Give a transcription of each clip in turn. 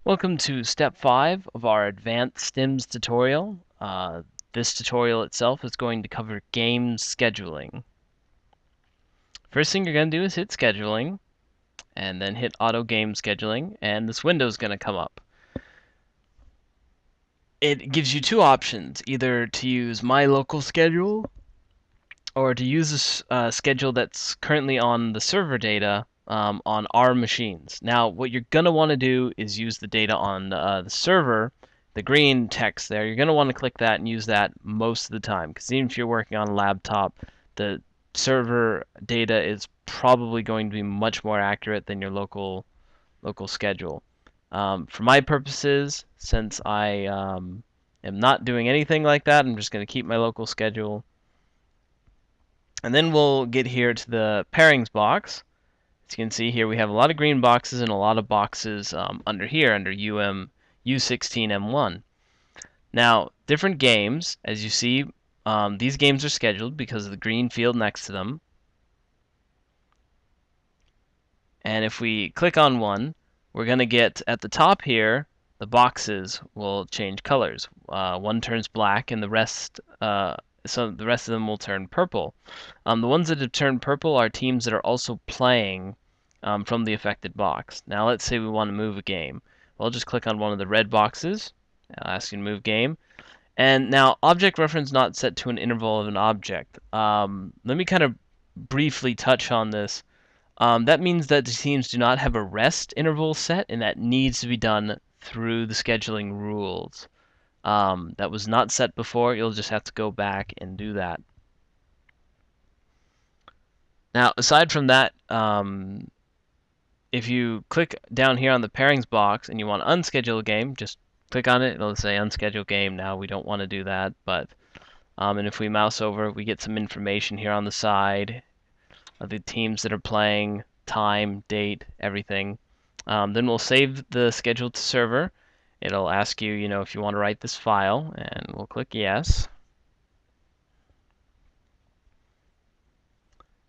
Welcome to step 5 of our advanced Stims tutorial. This tutorial itself is going to cover game scheduling. First thing you're going to do is hit scheduling and then hit auto game scheduling, and this window is going to come up. It gives you two options, either to use my local schedule or to use a schedule that's currently on the server data on our machines. Now, what you're going to want to do is use the data on the server, the green text there. You're going to want to click that and use that most of the time, because even if you're working on a laptop, the server data is probably going to be much more accurate than your local schedule. For my purposes, since I am not doing anything like that, I'm just going to keep my local schedule. And then we'll get here to the pairings box. As you can see here, we have a lot of green boxes and a lot of boxes under here, under U16M1. Now, different games, as you see, these games are scheduled because of the green field next to them. And if we click on one, we're going to get at the top here, the boxes will change colors. One turns black and the rest of them will turn purple. The ones that have turned purple are teams that are also playing from the affected box. Now let's say we want to move a game. Well, just click on one of the red boxes. I'll ask you to move game. And now object reference not set to an interval of an object. Let me kind of briefly touch on this. That means that the teams do not have a rest interval set, and that needs to be done through the scheduling rules. That was not set before. You'll just have to go back and do that. Now, aside from that, if you click down here on the pairings box and you want to unschedule a game, just click on it. It'll say unschedule game. Now we don't want to do that, but and if we mouse over, we get some information here on the side of the teams that are playing, time, date, everything. Then we'll save the schedule to server. It'll ask you, if you want to write this file, and we'll click yes.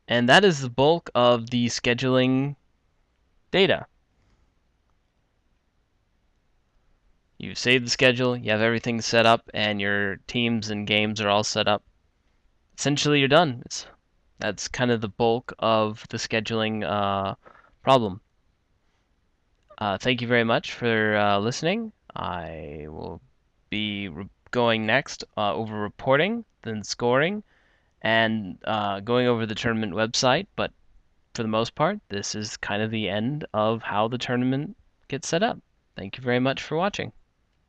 And that is the bulk of the scheduling data. You save the schedule, you have everything set up, and your teams and games are all set up. Essentially, you're done. That's kind of the bulk of the scheduling problem. Thank you very much for listening. I will be going next over reporting, then scoring, and going over the tournament website. But for the most part, this is kind of the end of how the tournament gets set up. Thank you very much for watching.